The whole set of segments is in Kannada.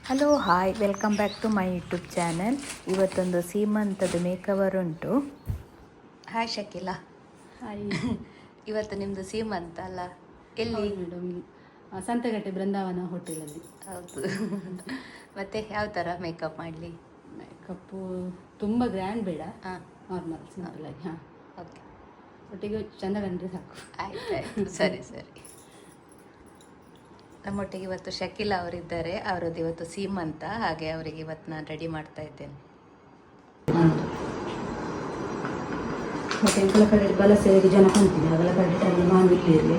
Hello hi welcome back to my YouTube channel. ಇವತ್ತೊಂದು ಸೀಮಂತದ ಮೇಕವರ್ ಉಂಟು. ಹಾಯ್ ಶಕಿಲಾ. ಹಾಯ್. ಇವತ್ತು ನಿಮ್ಮದು ಸೀಮಂತ ಅಲ್ಲ? ಎಲ್ಲಿ ಮೇಡಮ್? ಸಂತೆಗಟ್ಟೆ ಬೃಂದಾವನ ಹೋಟೆಲಲ್ಲಿ. ಹೌದು. ಮತ್ತು ಯಾವ ಥರ ಮೇಕಪ್ ಮಾಡಲಿ? ಮೇಕಪ್ಪು ತುಂಬ ಗ್ರ್ಯಾಂಡ್ ಬೇಡ, ಹಾಂ, ನಾರ್ಮಲ್ ಸಿಂಪಲ್ ಆಗಿ. ಹಾಂ, ಓಕೆ. ಒಟ್ಟಿಗೆ ಚೆಂದ ಕಂಡ್ರೆ ಸಾಕು. ಆಯ್ತು ಸರಿ ಸರಿ. ನಮ್ಮೊಟ್ಟಿಗೆ ಇವತ್ತು ಶಕಿಲಾ ಅವರಿದ್ದಾರೆ. ಅವರದ್ದು ಇವತ್ತು ಸೀಮಂತ, ಹಾಗೆ ಅವರಿಗೆ ಇವತ್ತು ನಾನು ರೆಡಿ ಮಾಡ್ತಾ ಇದ್ದೇನೆ. ಮತ್ತೆ ಎಂಕಲ ಕಡೆ ಬಲಸರಿಗೆ ಜನ ಕಾಣ್ತೀನಿ, ಅವೆಲ್ಲ ಕಡೆ ನಾನು ಇಲ್ಲಿ ಇರಲಿ.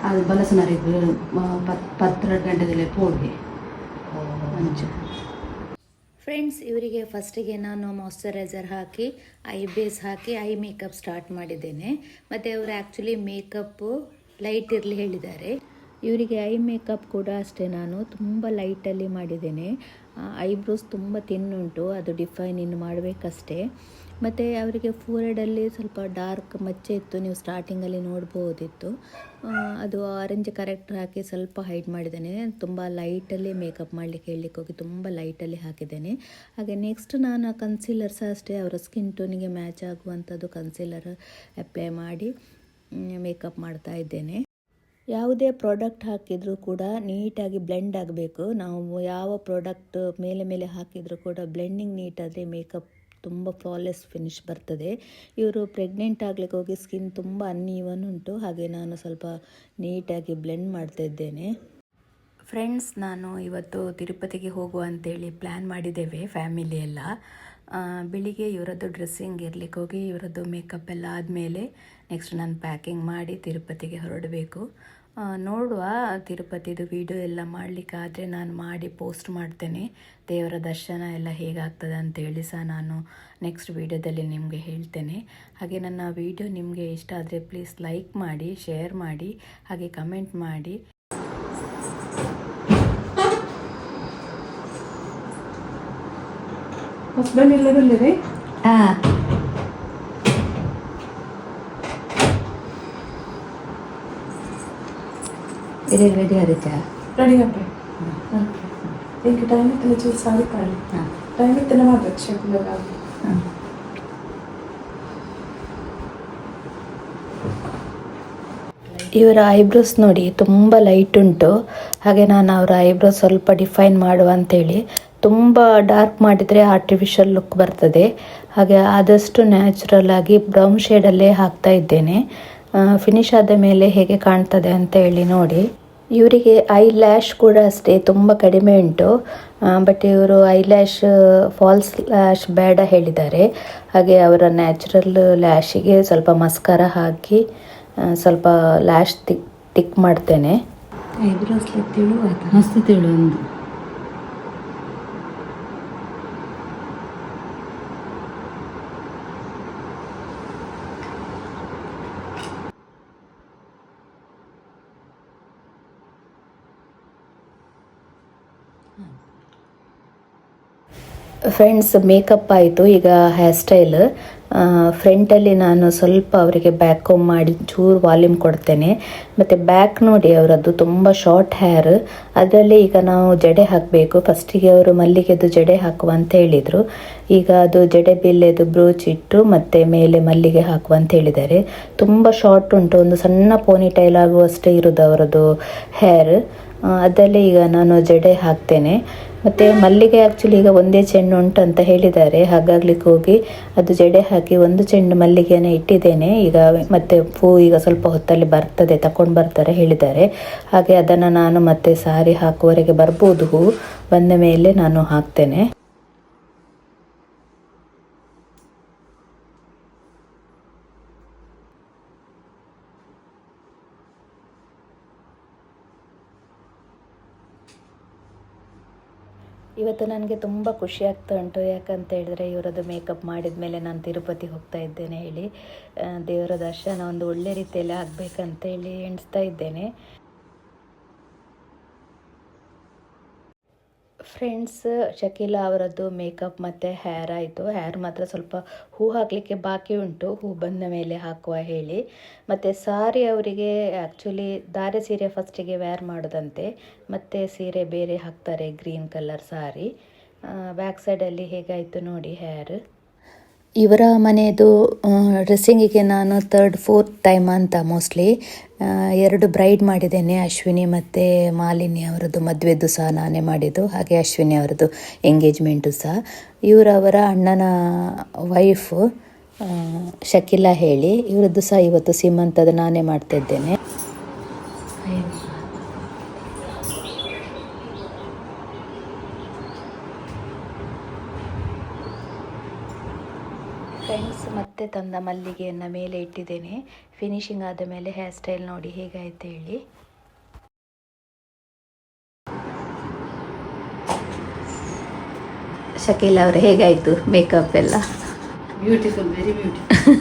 ಅದು ಬಲಸನರಿಗೆ 12 ಗಂಟೆದಲ್ಲೇ ಪೋಡ್ಗೆ ಅಂಚು. ಫ್ರೆಂಡ್ಸ್, ಇವರಿಗೆ ಫಸ್ಟಿಗೆ ನಾನು moisturiser hockey I base hockey I makeup start ಮಾಡಿದ್ದೇನೆ. ಮತ್ತು ಅವರು ಆ್ಯಕ್ಚುಲಿ ಮೇಕಪ್ಪು ಲೈಟ್ ಇರಲಿ ಹೇಳಿದ್ದಾರೆ. ಇವರಿಗೆ ಐ ಮೇಕಪ್ ಕೂಡ ಅಷ್ಟೇ ನಾನು ತುಂಬ ಲೈಟಲ್ಲಿ ಮಾಡಿದ್ದೇನೆ. ಐಬ್ರೋಸ್ ತುಂಬ ತಿನ್ನುಂಟು, ಅದು ಡಿಫೈನ್ ಇನ್ನು ಮಾಡಬೇಕಷ್ಟೇ. ಮತ್ತು ಅವರಿಗೆ ಫೋರೆಡಲ್ಲಿ ಸ್ವಲ್ಪ ಡಾರ್ಕ್ ಮಚ್ಚೆ ಇತ್ತು, ನೀವು ಸ್ಟಾರ್ಟಿಂಗಲ್ಲಿ ನೋಡ್ಬೋದಿತ್ತು. ಅದು ಆರೆಂಜ್ ಕರೆಕ್ಟರ್ ಹಾಕಿ ಸ್ವಲ್ಪ ಹೈಡ್ ಮಾಡಿದ್ದೇನೆ. ತುಂಬ ಲೈಟಲ್ಲಿ ಮೇಕಪ್ ಮಾಡಲಿಕ್ಕೆ ಹೇಳಲಿಕ್ಕೆ ಹೋಗಿ ತುಂಬ ಲೈಟಲ್ಲಿ ಹಾಕಿದ್ದೇನೆ. ಹಾಗೆ ನೆಕ್ಸ್ಟ್ ನಾನು ಕನ್ಸೀಲರ್ ಸಹ ಅಷ್ಟೇ ಅವರ ಸ್ಕಿನ್ ಟೋನಿಗೆ ಮ್ಯಾಚ್ ಆಗುವಂಥದ್ದು ಕನ್ಸೀಲರ್ ಅಪ್ಲೈ ಮಾಡಿ ಮೇಕಪ್ ಮಾಡ್ತಾ ಇದ್ದೇನೆ. ಯಾವುದೇ ಪ್ರಾಡಕ್ಟ್ ಹಾಕಿದರೂ ಕೂಡ ನೀಟಾಗಿ ಬ್ಲೆಂಡ್ ಆಗಬೇಕು. ನಾವು ಯಾವ ಪ್ರಾಡಕ್ಟ್ ಮೇಲೆ ಹಾಕಿದರೂ ಕೂಡ ಬ್ಲೆಂಡಿಂಗ್ ನೀಟಾದರೆ ಮೇಕಪ್ ತುಂಬ ಫ್ಲಾಲೆಸ್ ಫಿನಿಶ್ ಬರ್ತದೆ. ಇವರು ಪ್ರೆಗ್ನೆಂಟ್ ಆಗಲಿಕ್ಕೆ ಹೋಗಿ ಸ್ಕಿನ್ ತುಂಬ ಅನ್ಈವನ್ ಉಂಟು, ಹಾಗೆ ನಾನು ಸ್ವಲ್ಪ ನೀಟಾಗಿ ಬ್ಲೆಂಡ್ ಮಾಡ್ತಾ ಇದ್ದೇನೆ. ಫ್ರೆಂಡ್ಸ್, ನಾನು ಇವತ್ತು ತಿರುಪತಿಗೆ ಹೋಗುವ ಅಂತೇಳಿ ಪ್ಲ್ಯಾನ್ ಮಾಡಿದ್ದೇವೆ ಫ್ಯಾಮಿಲಿ ಎಲ್ಲ. ಬೆಳಿಗ್ಗೆ ಇವರದ್ದು ಡ್ರೆಸ್ಸಿಂಗ್ ಇರಲಿಕ್ಕೆ ಹೋಗಿ ಇವರದ್ದು ಮೇಕಪ್ ಎಲ್ಲ ಆದಮೇಲೆ ನೆಕ್ಸ್ಟ್ ನಾನು ಪ್ಯಾಕಿಂಗ್ ಮಾಡಿ ತಿರುಪತಿಗೆ ಹೊರಡಬೇಕು. ನೋಡುವ, ತಿರುಪತಿದು ವಿಡಿಯೋ ಎಲ್ಲ ಮಾಡಲಿಕ್ಕಾದರೆ ನಾನು ಮಾಡಿ ಪೋಸ್ಟ್ ಮಾಡ್ತೇನೆ. ದೇವರ ದರ್ಶನ ಎಲ್ಲ ಹೇಗಾಗ್ತದೆ ಅಂತೇಳಿ ಸಹ ನಾನು ನೆಕ್ಸ್ಟ್ ವಿಡಿಯೋದಲ್ಲಿ ನಿಮಗೆ ಹೇಳ್ತೇನೆ. ಹಾಗೆ ನನ್ನ ವಿಡಿಯೋ ನಿಮಗೆ ಇಷ್ಟ ಆದರೆ ಪ್ಲೀಸ್ ಲೈಕ್ ಮಾಡಿ, ಶೇರ್ ಮಾಡಿ, ಹಾಗೆ ಕಮೆಂಟ್ ಮಾಡಿ. ಹಸ್ಬೆಂಡ್ ಎಲ್ಲರೂ ಹಾಂ, ರೆಡಿ ಆಗುತ್ತಾ? ರೆಡಿ ಆಗ್ಬೇಕು. ಈಗ ಟೈಮ್ ಇತ್ತಲ್ಲ ಚೂರು ಸಾಗುತ್ತಾರೆ. ಟೈಮ್ ಇತ್ತಲ್ಲ ಮಾಡ್ಬೇಕು ಶಕ್ಲಾಗಿ. ಇವರ ಐಬ್ರೋಸ್ ನೋಡಿ ತುಂಬ ಲೈಟ್ ಉಂಟು. ಹಾಗೆ ನಾನು ಅವರ ಐಬ್ರೋಸ್ ಸ್ವಲ್ಪ ಡಿಫೈನ್ ಮಾಡುವ ಅಂತೇಳಿ, ತುಂಬ ಡಾರ್ಕ್ ಮಾಡಿದರೆ ಆರ್ಟಿಫಿಷಿಯಲ್ ಲುಕ್ ಬರ್ತದೆ. ಹಾಗೆ ಆದಷ್ಟು ನ್ಯಾಚುರಲ್ ಆಗಿ ಬ್ರೌನ್ ಶೇಡಲ್ಲೇ ಹಾಕ್ತಾ ಇದ್ದೇನೆ. ಫಿನಿಶ್ ಆದ ಮೇಲೆ ಹೇಗೆ ಕಾಣ್ತದೆ ಅಂತ ಹೇಳಿ ನೋಡಿ. ಇವರಿಗೆ ಐ ಲ್ಯಾಶ್ ಕೂಡ ಅಷ್ಟೇ ತುಂಬ ಕಡಿಮೆ ಉಂಟು, ಬಟ್ ಇವರು ಐ ಲ್ಯಾಶ್ ಫಾಲ್ಸ್ ಲ್ಯಾಶ್ ಬೇಡ ಹೇಳಿದ್ದಾರೆ. ಹಾಗೆ ಅವರ ನ್ಯಾಚುರಲ್ ಲ್ಯಾಶಿಗೆ ಸ್ವಲ್ಪ ಮಸ್ಕಾರ ಹಾಕಿ ಸ್ವಲ್ಪ ಲ್ಯಾಶ್ ಟಿಕ್ ಮಾಡ್ತೇನೆ. ಐಬ್ರೋಸ್ ಮಸ್ತ್ ತಿಳು ಒಂದು. ಫ್ರೆಂಡ್ಸ್, ಮೇಕಪ್ ಆಯಿತು. ಈಗ ಹೇರ್ ಸ್ಟೈಲ್ ಫ್ರಂಟಲ್ಲಿ ನಾನು ಸ್ವಲ್ಪ ಅವರಿಗೆ ಬ್ಯಾಕ್ ಕೋಮ್ ಮಾಡಿ ಚೂರು ವಾಲ್ಯೂಮ್ ಕೊಡ್ತೇನೆ. ಮತ್ತು ಬ್ಯಾಕ್ ನೋಡಿ ಅವರದ್ದು ತುಂಬ ಶಾರ್ಟ್ ಹೇರ್, ಅದರಲ್ಲಿ ಈಗ ನಾವು ಜಡೆ ಹಾಕಬೇಕು. ಫಸ್ಟಿಗೆ ಅವರು ಮಲ್ಲಿಗೆದು ಜಡೆ ಹಾಕುವ ಅಂತ ಹೇಳಿದರು. ಈಗ ಅದು ಜಡೆ ಬಿಲ್ಲೆದು ಬ್ರೋಚ್ ಇಟ್ಟು ಮತ್ತು ಮೇಲೆ ಮಲ್ಲಿಗೆ ಹಾಕುವ ಅಂತ ಹೇಳಿದ್ದಾರೆ. ತುಂಬ ಶಾರ್ಟ್ ಉಂಟು, ಒಂದು ಸಣ್ಣ ಪೋನಿ ಟೈಲ್ ಆಗುವಷ್ಟೇ ಇರೋದು ಅವರದ್ದು ಹೇರ್. ಅದರಲ್ಲಿ ಈಗ ನಾನು ಜಡೆ ಹಾಕ್ತೇನೆ. ಮತ್ತು ಮಲ್ಲಿಗೆ ಆ್ಯಕ್ಚುಲಿ ಈಗ ಒಂದೇ ಚೆಂಡು ಉಂಟು ಅಂತ ಹೇಳಿದ್ದಾರೆ, ಹಾಗಾಗ್ಲಿಕ್ಕೆ ಹೋಗಿ ಅದು ಜಡೆ ಹಾಕಿ ಒಂದು ಚೆಂಡು ಮಲ್ಲಿಗೆಯನ್ನು ಇಟ್ಟಿದ್ದೇನೆ. ಈಗ ಮತ್ತೆ ಹೂ ಈಗ ಸ್ವಲ್ಪ ಹೊತ್ತಲ್ಲಿ ಬರ್ತದೆ, ತಕೊಂಡು ಬರ್ತಾರೆ ಹೇಳಿದ್ದಾರೆ. ಹಾಗೆ ಅದನ್ನು ನಾನು ಮತ್ತೆ ಸಾರಿ ಹಾಕುವವರೆಗೆ ಬರ್ಬೋದು, ಹೂ ಬಂದ ಮೇಲೆ ನಾನು ಹಾಕ್ತೇನೆ. ಇವತ್ತು ನನಗೆ ತುಂಬ ಖುಷಿ ಆಗ್ತಾ ಉಂಟು. ಯಾಕಂತ ಹೇಳಿದ್ರೆ ಇವರದ್ದು ಮೇಕಪ್ ಮಾಡಿದ ಮೇಲೆ ನಾನು ತಿರುಪತಿ ಹೋಗ್ತಾ ಇದ್ದೇನೆ ಹೇಳಿ, ದೇವರ ದರ್ಶನ ಒಂದು ಒಳ್ಳೆ ರೀತಿಯಲ್ಲಿ ಆಗಬೇಕಂತೇಳಿ ಎಣಿಸ್ತಾ ಇದ್ದೇನೆ. ಫ್ರೆಂಡ್ಸ್, ಶಕೀಲಾ ಅವರದ್ದು ಮೇಕಪ್ ಮತ್ತು ಹೇರ್ ಆಯಿತು. ಹೇರ್ ಮಾತ್ರ ಸ್ವಲ್ಪ ಹೂ ಹಾಕಲಿಕ್ಕೆ ಬಾಕಿ ಉಂಟು, ಹೂ ಬಂದ ಮೇಲೆ ಹಾಕುವ ಹೇಳಿ. ಮತ್ತು ಸಾರಿ ಅವರಿಗೆ ಆ್ಯಕ್ಚುಲಿ ಧಾರೆ ಸೀರೆ ಫಸ್ಟಿಗೆ ವೇರ್ ಮಾಡೋದಂತೆ, ಮತ್ತು ಸೀರೆ ಬೇರೆ ಹಾಕ್ತಾರೆ, ಗ್ರೀನ್ ಕಲರ್ ಸಾರಿ. ಬ್ಯಾಕ್ ಸೈಡಲ್ಲಿ ಹೇಗಾಯಿತು ನೋಡಿ ಹೇರ್. ಇವರ ಮನೆಯದು ಡ್ರೆಸ್ಸಿಂಗಿಗೆ ನಾನು 3rd 4th ಟೈಮ್ ಅಂತ ಮೋಸ್ಟ್ಲಿ 2 ಬ್ರೈಡ್ ಮಾಡಿದ್ದೇನೆ. ಅಶ್ವಿನಿ ಮತ್ತು ಮಾಲಿನಿ ಅವರದ್ದು ಮದುವೆದ್ದು ಸಹ ನಾನೇ ಮಾಡಿದ್ದು, ಹಾಗೆ ಅಶ್ವಿನಿ ಅವರದ್ದು ಎಂಗೇಜ್ಮೆಂಟು ಸಹ. ಇವರವರ ಅಣ್ಣನ ವೈಫು ಶಕೀಲಾ ಹೇಳಿ, ಇವರದ್ದು ಸಹ ಇವತ್ತು ಸೀಮಂತದ್ದು ನಾನೇ ಮಾಡ್ತಾಯಿದ್ದೇನೆ. ಫ್ರೆಂಡ್ಸ್, ಮತ್ತೆ ತಂದ ಮಲ್ಲಿಗೆಯನ್ನು ಮೇಲೆ ಇಟ್ಟಿದ್ದೇನೆ. ಫಿನಿಶಿಂಗ್ ಆದ ಮೇಲೆ ಹೇರ್ ಸ್ಟೈಲ್ ನೋಡಿ ಹೇಗಾಯ್ತು ಹೇಳಿ. ಶಕೀಲಾ ಅವರು ಹೇಗಾಯಿತು ಮೇಕಪ್ ಎಲ್ಲ? Beautiful, very beautiful.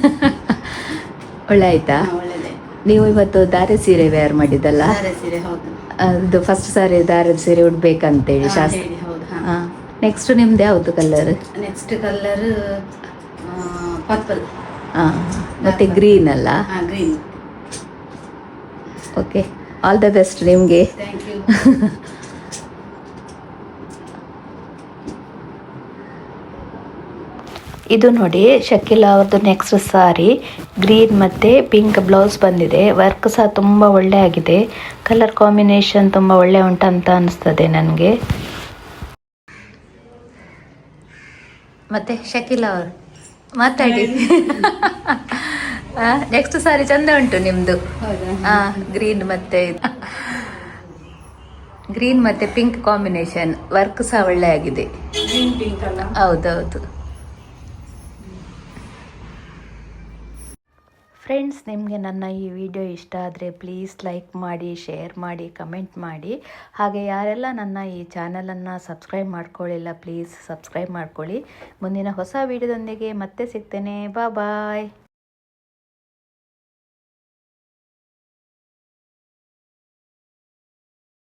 ಒಳ್ಳೆ ಆಯ್ತಾ? ಒಳ್ಳೆಯದೇ. ನೀವು ಇವತ್ತು ಧಾರೆ ಸೀರೆ ವೇರ್ ಮಾಡಿದ್ದಲ್ಲ? ಧಾರೆ ಸೀರೆ, ಹೌದು. ಅದು ಫಸ್ಟ್ ಸಾರಿ ಧಾರದ ಸೀರೆ ಉಡ್ಬೇಕಂತೇಳಿ ಶಾಸ್ತ್ರ. ಹೇಳಿ, ಹೌದು. ಹಾಂ, ನೆಕ್ಸ್ಟ್ ನಿಮ್ದು ಯಾವುದು ಕಲರ್? Next colour purple. ಹಾಂ, ಮತ್ತು ಗ್ರೀನ್ ಅಲ್ಲ? ಹಾಂ, green. Okay, all the best ನಿಮಗೆ. Thank you. ಇದು ನೋಡಿ ಶಕೀಲಾ ಅವ್ರದ್ದು ನೆಕ್ಸ್ಟ್ ಸಾರಿ, ಗ್ರೀನ್ ಮತ್ತು ಪಿಂಕ್ ಬ್ಲೌಸ್ ಬಂದಿದೆ. ವರ್ಕ್ ಸಹ ತುಂಬ ಒಳ್ಳೆ ಆಗಿದೆ, ಕಲರ್ ಕಾಂಬಿನೇಷನ್ ತುಂಬ ಒಳ್ಳೆ ಉಂಟಂತ ಅನಿಸ್ತದೆ ನನಗೆ. ಮತ್ತೆ ಶಕೀಲಾ ಅವರು ಮಾತಾಡಿ. ನೆಕ್ಸ್ಟ್ ಸಾರಿ ಚಂದ ಉಂಟು ನಿಮ್ಮದು. ಗ್ರೀನ್ ಮತ್ತು ಪಿಂಕ್ ಕಾಂಬಿನೇಷನ್, ವರ್ಕ್ ಸಹ ಒಳ್ಳೆ ಆಗಿದೆ. ಗ್ರೀನ್ ಪಿಂಕ್ ಅಲ್ಲ? ಹೌದೌದು. ಫ್ರೆಂಡ್ಸ್, ನಿಮಗೆ ನನ್ನ ಈ ವಿಡಿಯೋ ಇಷ್ಟ ಆದರೆ ಪ್ಲೀಸ್ ಲೈಕ್ ಮಾಡಿ, ಶೇರ್ ಮಾಡಿ, ಕಮೆಂಟ್ ಮಾಡಿ. ಹಾಗೆ ಯಾರೆಲ್ಲ ನನ್ನ ಈ ಚಾನಲನ್ನು ಸಬ್ಸ್ಕ್ರೈಬ್ ಮಾಡ್ಕೊಳ್ಳಿಲ್ಲ ಪ್ಲೀಸ್ ಸಬ್ಸ್ಕ್ರೈಬ್ ಮಾಡ್ಕೊಳ್ಳಿ. ಮುಂದಿನ ಹೊಸ ವಿಡಿಯೋದೊಂದಿಗೆ ಮತ್ತೆ ಸಿಗ್ತೇನೆ. ಬಾಯ್.